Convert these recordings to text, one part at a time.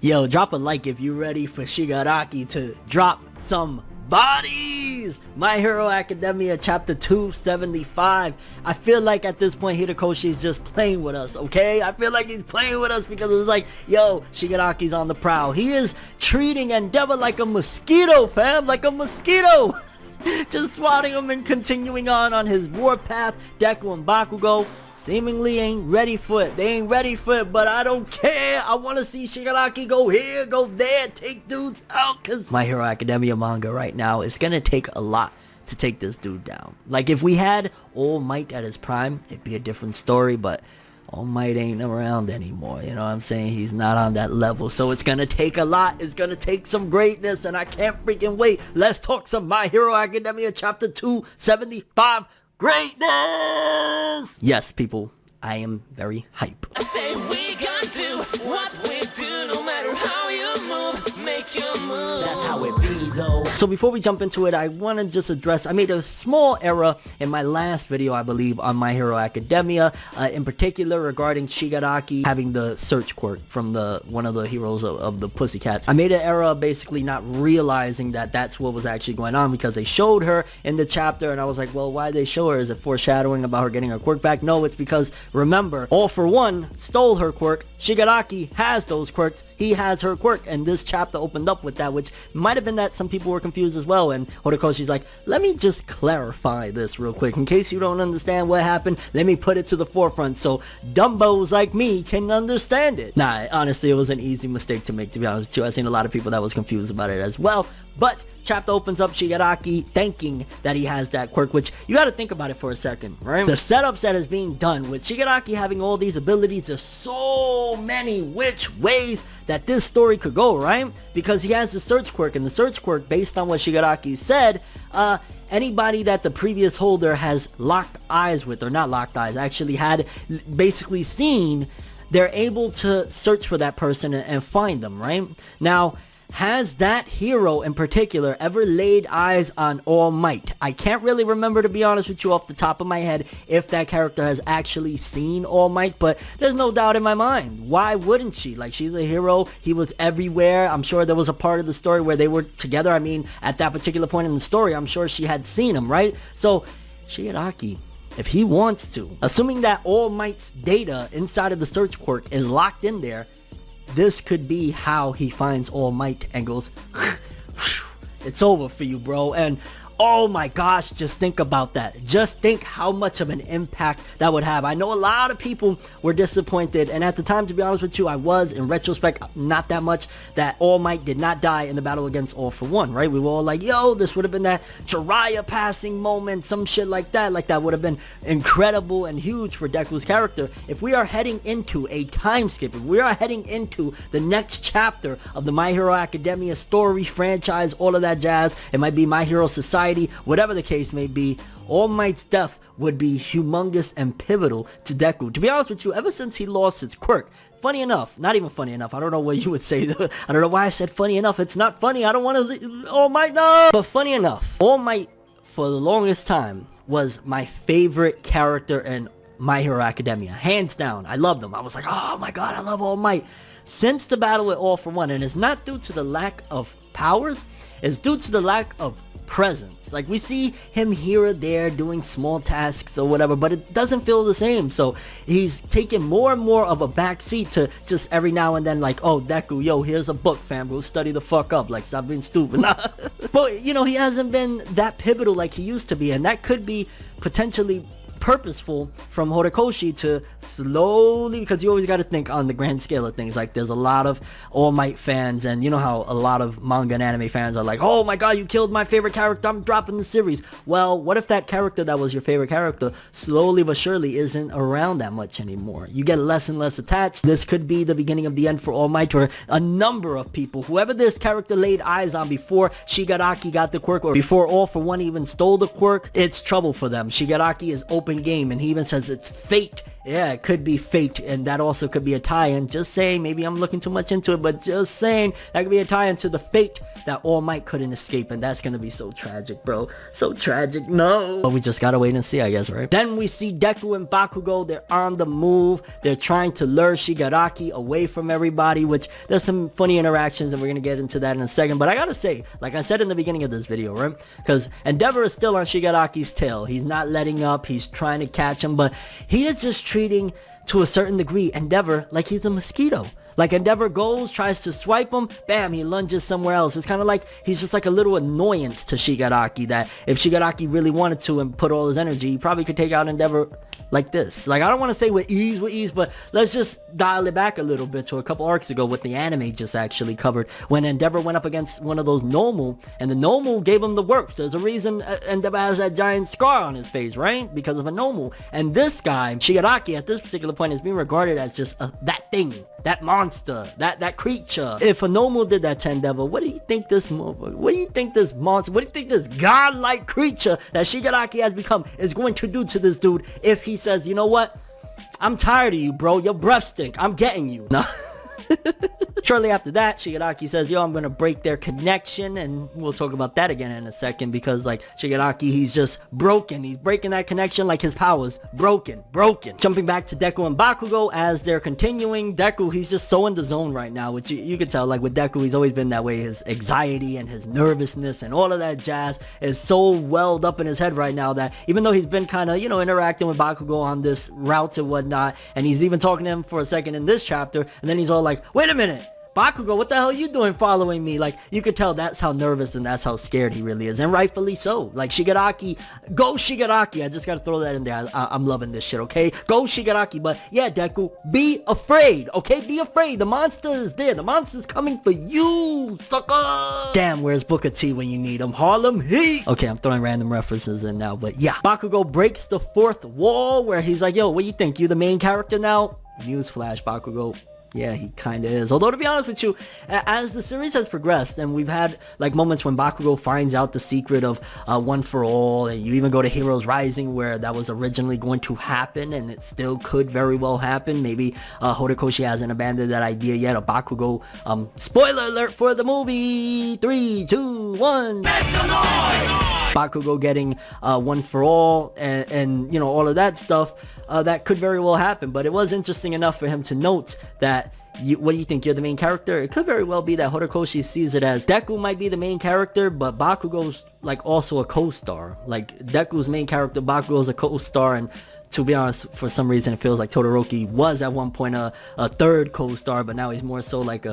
Yo, drop a like if you're ready for Shigaraki to drop some bodies. My Hero Academia chapter 275. I feel like at this point Hitokoshi is just playing with us, okay? I feel like he's playing with us because it's like, yo, Shigaraki's on the prowl. He is treating Endeavor like a mosquito, fam, like a mosquito. Just swatting him and continuing on his warpath. Deku and Bakugo seemingly ain't ready for it. They ain't ready for it, but I don't care. I want to see Shigaraki go here, go there, take dudes out, because My Hero Academia manga right now is going to take a lot to take this dude down. Like, if we had All Might at his prime, it'd be a different story, but All Might ain't around anymore. You know what I'm saying? He's not on that level, so it's going to take a lot. It's going to take some greatness, and I can't freaking wait. Let's talk some My Hero Academia chapter 275. Greatness! Yes, people, I am very hype. I say we gonna do what we do, no matter how you move, make your move. That's how it be, though. So before we jump into it, I want to just address, I made a small error in my last video, I believe, on My Hero Academia, in particular regarding Shigaraki having the search quirk from one of the heroes of the Pussycats. I made an error basically not realizing that that's what was actually going on, because they showed her in the chapter, and I was like, well, why did they show her? Is it foreshadowing about her getting her quirk back? No, it's because, remember, All For One stole her quirk. Shigaraki has those quirks. He has her quirk, and this chapter opened up with that, which might have been that some people were confused as well, and Horikoshi's like, let me just clarify this real quick. In case you don't understand what happened, let me put it to the forefront so dumbos like me can understand it. Nah, honestly, it was an easy mistake to make, to be honest with you. I've seen a lot of people that was confused about it as well, but chapter opens up Shigaraki thanking that he has that quirk, which you got to think about it for a second, right? The setups that is being done with Shigaraki having all these abilities, there's so many which ways that this story could go, right? Because he has the search quirk, and the search quirk, based on what Shigaraki said, anybody that the previous holder has locked eyes with, or not locked eyes, actually had basically seen, they're able to search for that person and find them, right? Now, has that hero in particular ever laid eyes on All Might? I can't really remember, to be honest with you, off the top of my head, if that character has actually seen All Might, but there's no doubt in my mind. Why wouldn't she? Like, she's a hero. He was everywhere. I'm sure there was a part of the story where they were together. I mean, at that particular point in the story, I'm sure she had seen him, right? So, Shigaraki, if he wants to, assuming that All Might's data inside of the search quirk is locked in there, this could be how he finds All Might and goes, it's over for you, bro. And oh my gosh, just think about that. Just think how much of an impact that would have. I know a lot of people were disappointed, and at the time, to be honest with you, I was, in retrospect, not that much, that All Might did not die in the battle against All For One, right? We were all like, yo, this would have been that Jiraiya passing moment, some shit like that. Like, that would have been incredible and huge for Deku's character. If we are heading into a time skip, if we are heading into the next chapter of the My Hero Academia story, franchise, all of that jazz, it might be My Hero Society, whatever the case may be, All Might's death would be humongous and pivotal to Deku. To be honest with you, ever since he lost his quirk, funny enough, not even funny enough, I don't know what you would say, I don't know why I said funny enough, it's not funny, I don't want to, All Might, no! But funny enough, All Might, for the longest time, was my favorite character in My Hero Academia, hands down. I loved him. I was like, oh my god, I love All Might. Since the battle with All For One, and it's not due to the lack of powers, it's due to the lack of presence. Like, we see him here or there doing small tasks or whatever, but it doesn't feel the same. So he's taking more and more of a backseat to just every now and then, like, oh, Deku, yo, here's a book, fam, go study the fuck up, like, stop being stupid. But, you know, he hasn't been that pivotal like he used to be, and that could be potentially purposeful from Horikoshi to slowly, because you always got to think on the grand scale of things. Like, there's a lot of All Might fans, and you know how a lot of manga and anime fans are like, oh my god, you killed my favorite character, I'm dropping the series. Well, what if that character that was your favorite character slowly but surely isn't around that much anymore? You get less and less attached. This could be the beginning of the end for All Might, or a number of people. Whoever this character laid eyes on before Shigaraki got the quirk, or before All For One even stole the quirk, it's trouble for them. Shigaraki is open game, and he even says it's fate yeah, it could be fate, and that also could be a tie-in. Just saying, maybe I'm looking too much into it, but just saying, that could be a tie-in to the fate that All Might couldn't escape, and that's gonna be so tragic, bro. So tragic, no. But we just gotta wait and see, I guess, right? Then we see Deku and Bakugo. They're on the move. They're trying to lure Shigaraki away from everybody, which there's some funny interactions, and we're gonna get into that in a second. But I gotta say, like I said in the beginning of this video, right? Because Endeavor is still on Shigaraki's tail. He's not letting up. He's trying to catch him, but he is just treating, to a certain degree, Endeavor like he's a mosquito. Like Endeavor goes, tries to swipe him, bam, he lunges somewhere else. It's kind of like he's just like a little annoyance to Shigaraki, that if Shigaraki really wanted to and put all his energy, he probably could take out Endeavor like this. Like, I don't want to say with ease, but let's just dial it back a little bit to a couple arcs ago, what the anime just actually covered, when Endeavor went up against one of those normal, and the normal gave him the works. There's a reason Endeavor has that giant scar on his face, right? Because of a normal. And this guy, Shigaraki, at this particular point is being regarded as just that thing, that monster, that creature. If a normal did that to Endeavor, what do you think this monster, what do you think this godlike creature that Shigaraki has become is going to do to this dude if he says, you know what, I'm tired of you, bro, your breath stink, I'm getting you? No. Shortly after that, Shigaraki says, yo, I'm gonna break their connection, and we'll talk about that again in a second, because like Shigaraki, he's just broken. He's breaking that connection like his powers broken. Jumping back to Deku and Bakugo as they're continuing. Deku, he's just so in the zone right now, which you can tell, like with Deku, he's always been that way. His anxiety and his nervousness and all of that jazz is so welled up in his head right now that even though he's been kind of, you know, interacting with Bakugo on this route and whatnot, and he's even talking to him for a second in this chapter, and then he's all like, wait a minute, Bakugo, what the hell are you doing following me? Like, you could tell that's how nervous and that's how scared he really is, and rightfully so. Like, Shigaraki, go Shigaraki. I just gotta throw that in there. I'm loving this shit, okay? Go Shigaraki. But yeah, Deku, be afraid, okay? Be afraid. The monster is there. The monster's coming for you, sucker. Damn, where's Booker T when you need him? Harlem Heat. Okay, I'm throwing random references in now, but yeah. Bakugo breaks the fourth wall where he's like, yo, what do you think? You the main character now? Newsflash, Bakugo. Yeah, he kind of is. Although, to be honest with you, as the series has progressed, and we've had like moments when Bakugo finds out the secret of One for All, and you even go to Heroes Rising where that was originally going to happen, and it still could very well happen. Maybe Horikoshi hasn't abandoned that idea yet. Of Bakugo, spoiler alert for the movie, 3, 2, 1. Make some noise! Bakugo getting One for All, and you know, all of that stuff. That could very well happen, but it was interesting enough for him to note that, what do you think, you're the main character? It could very well be that Horikoshi sees it as Deku might be the main character, but Bakugo's like also a co-star. Like, Deku's main character, Bakugo's a co-star, and to be honest, for some reason it feels like Todoroki was at one point a third co-star, but now he's more so like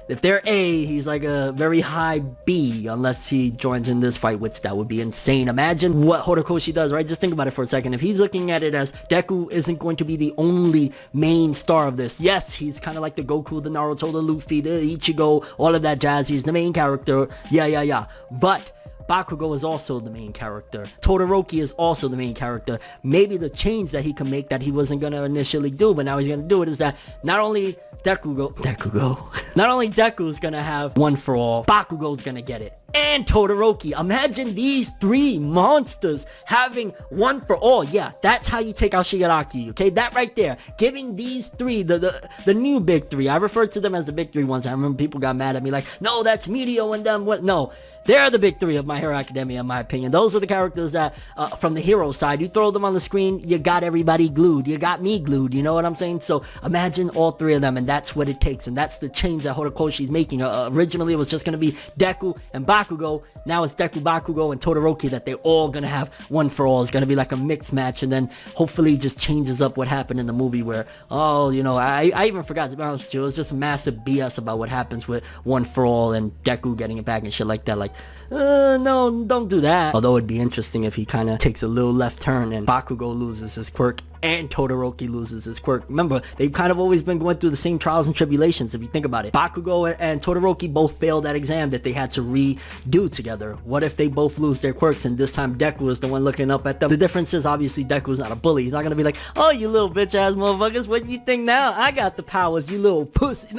if they're A, he's like a very high B, unless he joins in this fight, which that would be insane. Imagine what Horikoshi does, right? Just think about it for a second. If he's looking at it as Deku isn't going to be the only main star of this. Yes, he's kind of like the Goku, the Naruto, the Luffy, the Ichigo, all of that jazz. He's the main character. Yeah. But Bakugo is also the main character. Todoroki is also the main character. Maybe the change that he can make that he wasn't going to initially do, but now he's going to do it, is that not only not only Deku's going to have One for All, Bakugo's going to get it. And Todoroki. Imagine these three monsters having One for All. Yeah, that's how you take out Shigaraki, okay? That right there. Giving these three, the new big three. I referred to them as the big three once. I remember people got mad at me like, no, that's Medio and them. What? No. They're the big three of My Hero Academia, in my opinion. Those are the characters that, from the hero side, you throw them on the screen, you got everybody glued. You got me glued, you know what I'm saying? So imagine all three of them, and that's what it takes. And that's the change that Horikoshi is making. Originally, it was just going to be Deku and Bakugo. Now it's Deku, Bakugo, and Todoroki that they're all going to have One for All. It's going to be like a mixed match, and then hopefully just changes up what happened in the movie where, oh, you know, I even forgot, to be honest with you, it was just massive BS about what happens with One for All and Deku getting it back and shit like that. Like, no, don't do that. Although it'd be interesting if he kind of takes a little left turn and Bakugo loses his quirk and Todoroki loses his quirk. Remember, they've kind of always been going through the same trials and tribulations, if you think about it. Bakugo and Todoroki both failed that exam that they had to redo together. What if they both lose their quirks and this time Deku is the one looking up at them? The difference is, obviously, Deku's not a bully. He's not gonna be like, oh, you little bitch-ass motherfuckers, what do you think now? I got the powers, you little pussy.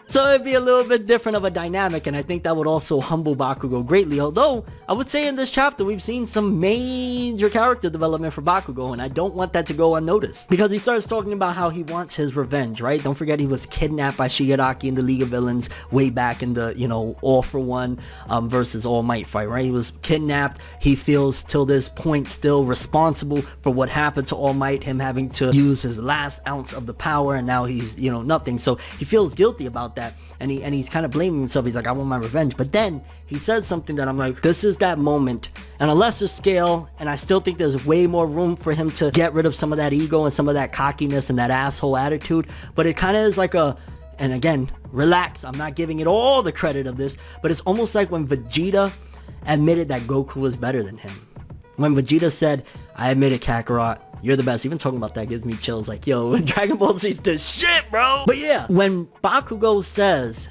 So it'd be a little bit different of a dynamic, and I think that would also humble Bakugo greatly. Although, I would say in this chapter, we've seen some major character development for Bakugo, and I don't want that to go unnoticed. Because he starts talking about how he wants his revenge, right? Don't forget he was kidnapped by Shigaraki in the League of Villains way back in the, you know, All for One versus All Might fight, right? He was kidnapped. He feels till this point still responsible for what happened to All Might, him having to use his last ounce of the power, and now he's, you know, nothing. So he feels guilty about that, and he's kind of blaming himself. He's like, I want my revenge. But then he says something that I'm like, this is that moment on a lesser scale, and I still think there's way more room for him to get rid of some of that ego and some of that cockiness and that asshole attitude. But it kind of is like a, and again, relax, I'm not giving it all the credit of this, but it's almost like when Vegeta admitted that Goku was better than him. When Vegeta said, I admit it, Kakarot, you're the best. Even talking about that gives me chills. Like, yo, Dragon Ball Z's the shit, bro. But yeah, when Bakugou says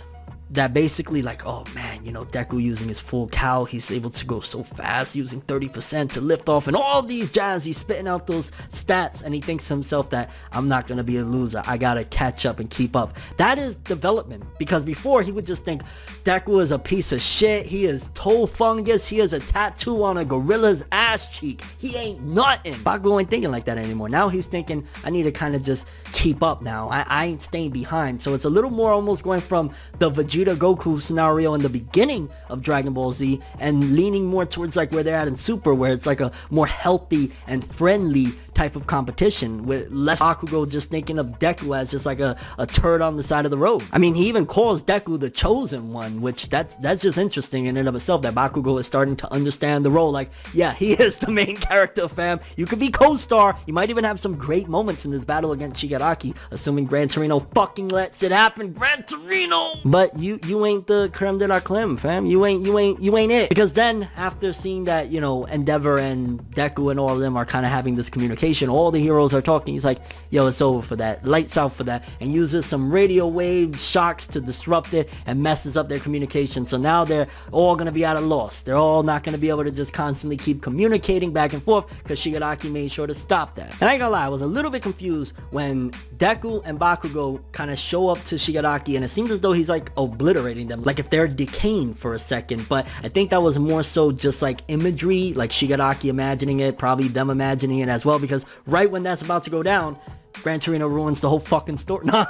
that basically like, oh man, you know, Deku using his full cow, he's able to go so fast using 30% to lift off and all these jazz, he's spitting out those stats, and he thinks to himself that I'm not gonna be a loser, I gotta catch up and keep up. That is development, because before he would just think Deku is a piece of shit, he is toe fungus, he has a tattoo on a gorilla's ass cheek, he ain't nothing. Bakugou ain't thinking like that anymore. Now he's thinking, I need to kind of just keep up now, I ain't staying behind. So it's a little more almost going from the Vegeta Goku scenario in the beginning of Dragon Ball Z and leaning more towards like where they're at in Super, where it's like a more healthy and friendly type of competition with less Bakugou just thinking of Deku as just like a turd on the side of the road. I mean, he even calls Deku the chosen one, which that's just interesting in and of itself, that Bakugou is starting to understand the role. Like, yeah, he is the main character, fam. You could be co-star. You might even have some great moments in this battle against Shigaraki, assuming Gran Torino fucking lets it happen. Gran Torino! But you ain't the creme de la creme, fam. You ain't it. Because then, after seeing that, you know, Endeavor and Deku and all of them are kind of having this communication, all the heroes are talking, he's like, yo, it's over for that, lights out for that, and uses some radio wave shocks to disrupt it and messes up their communication. So now they're all gonna be at a loss. They're all not gonna be able to just constantly keep communicating back and forth, because Shigaraki made sure to stop that. And I ain't gonna lie, I was a little bit confused when Deku and Bakugou kind of show up to Shigaraki, and it seems as though he's like obliterating them, like if they're decaying for a second. But I think that was more so just like imagery, like Shigaraki imagining it, probably them imagining it as well, because right when that's about to go down, Gran Torino ruins the whole fucking story. No,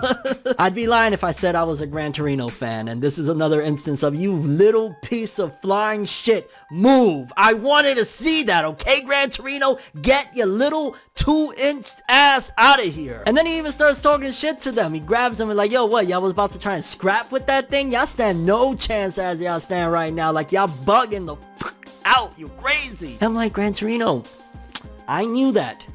I'd be lying if I said I was a Gran Torino fan, and this is another instance of, you little piece of flying shit, move. I wanted to see that, okay, Gran Torino? Get your little 2-inch ass out of here. And then he even starts talking shit to them. He grabs them and like, yo, what, y'all was about to try and scrap with that thing? Y'all stand no chance as y'all stand right now. Like, y'all bugging the fuck out. You crazy. I'm like, Gran Torino, I knew that.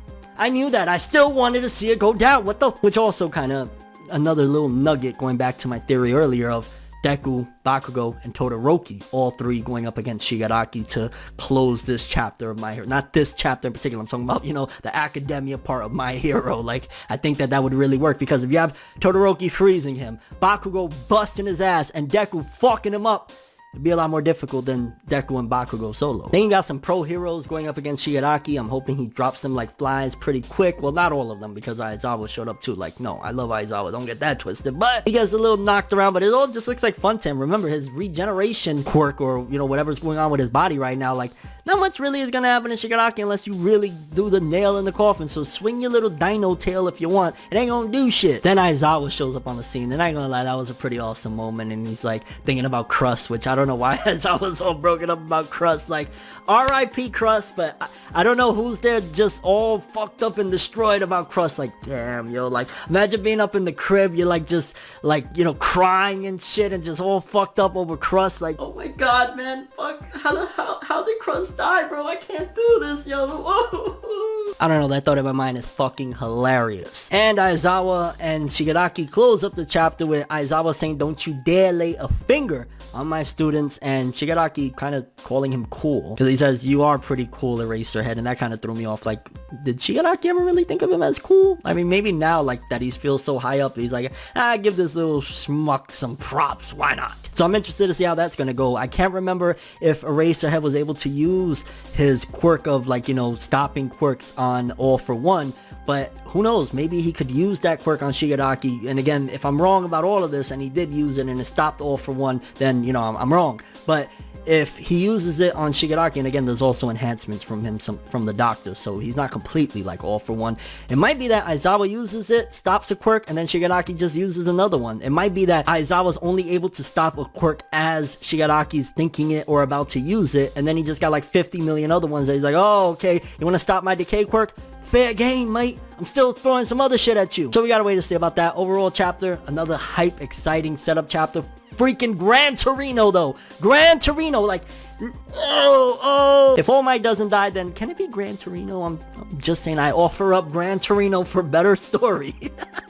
I still wanted to see it go down. What the? Which also kind of another little nugget going back to my theory earlier of Deku, Bakugou, and Todoroki, all three going up against Shigaraki to close this chapter of My Hero. Not this chapter in particular, I'm talking about, you know, the academia part of My Hero. Like, I think that would really work, because if you have Todoroki freezing him, Bakugou busting his ass, and Deku fucking him up, it'd be a lot more difficult than Deku and Bakugou solo. Then you got some pro heroes going up against Shigaraki. I'm hoping he drops them like flies pretty quick. Well, not all of them, because Aizawa showed up too. Like, no, I love Aizawa, don't get that twisted. But he gets a little knocked around, but it all just looks like fun to him. Remember, his regeneration quirk, or, you know, whatever's going on with his body right now, like, not much really is gonna happen in Shigaraki unless you really do the nail in the coffin. So swing your little dino tail if you want. It ain't gonna do shit. Then Aizawa shows up on the scene, and I ain't gonna lie, that was a pretty awesome moment. And he's like thinking about Crust, which I don't know why Aizawa's all broken up about Crust. Like, R.I.P. Crust, but I don't know who's there just all fucked up and destroyed about Crust. Like, damn, yo, like, imagine being up in the crib, you're like just like, you know, crying and shit, and just all fucked up over Crust. Like, oh my god, man, fuck, how did Crust die, bro? I can't do this, yo. I don't know, that thought in my mind is fucking hilarious. And Aizawa and Shigaraki close up the chapter with Aizawa saying, don't you dare lay a finger on my students, and Shigaraki kind of calling him cool, because he says, you are pretty cool, Eraserhead, and that kind of threw me off. Like, did Shigaraki ever really think of him as cool? I mean, maybe now, like, that he feels so high up, he's like, give this little schmuck some props, why not? So I'm interested to see how that's gonna go. I can't remember if Eraserhead was able to use his quirk of, like, you know, stopping quirks on All for One, but who knows, maybe he could use that quirk on Shigaraki. And again, if I'm wrong about all of this and he did use it and it stopped All for One, then, you know, I'm wrong. But if he uses it on Shigaraki, and again, there's also enhancements from him, from the doctor, so he's not completely like all for one. It might be that Aizawa uses it, stops a quirk, and then Shigaraki just uses another one. It might be that Aizawa's only able to stop a quirk as Shigaraki's thinking it or about to use it, and then he just got like 50 million other ones that he's like, oh, okay, you want to stop my decay quirk? Fair game, mate. I'm still throwing some other shit at you. So we gotta wait to see about that. Overall chapter, another hype, exciting setup chapter. Freaking Gran Torino, though. Gran Torino, like, oh. If All Might doesn't die, then can it be Gran Torino? I'm just saying, I offer up Gran Torino for better story.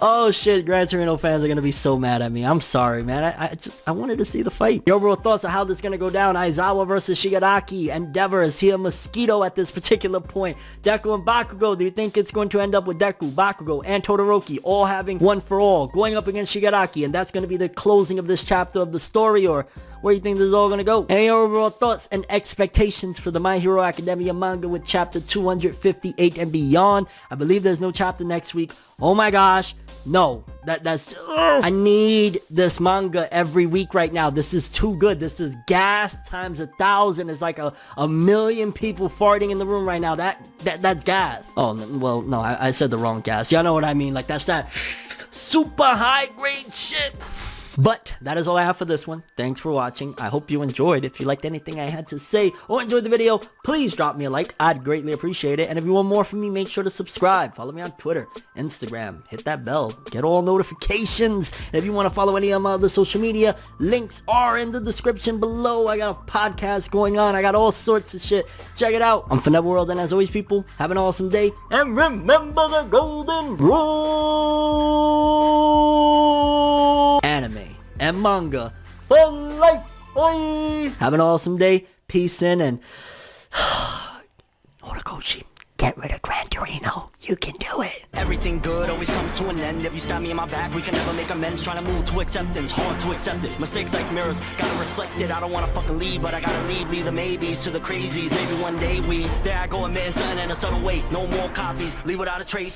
Oh shit, Gran Torino fans are gonna be so mad at me. I'm sorry, man. I wanted to see the fight. Your overall thoughts on how this is gonna go down? Aizawa versus Shigaraki. Endeavor, is he a mosquito at this particular point? Deku and Bakugo, do you think it's going to end up with Deku, Bakugo, and Todoroki all having one for all, going up against Shigaraki, and that's gonna be the closing of this chapter of the story, or where do you think this is all gonna go? And your overall thoughts and expectations for the My Hero Academia manga with chapter 258 and beyond. I believe there's no chapter next week. Oh my gosh, no. That's I need this manga every week right now. This is too good. This is gas times 1,000. It's like a million people farting in the room right now. That's gas. Oh well, no, I said the wrong gas. Y'all know what I mean. Like, that's that super high grade shit. But that is all I have for this one. Thanks for watching. I hope you enjoyed. If you liked anything I had to say or enjoyed the video, please drop me a like. I'd greatly appreciate it. And if you want more from me, make sure to subscribe. Follow me on Twitter, Instagram. Hit that bell. Get all notifications. And if you want to follow any of my other social media, links are in the description below. I got a podcast going on. I got all sorts of shit. Check it out. I'm ForneverWorld, and as always, people, have an awesome day. And remember the golden rule. Anime and manga for life. Bye. Have an awesome day. Peace in, and Horikoshi, get rid of Gran Torino. You can do it. Everything good always comes to an end. If you stab me in my back, we can never make amends. Trying to move to acceptance, hard to accept it. Mistakes like mirrors, gotta reflect it. I don't wanna fucking leave, but I gotta leave. Leave the maybes to the crazies. Maybe one day there I go, admitting something in a subtle way. No more copies, leave without a trace.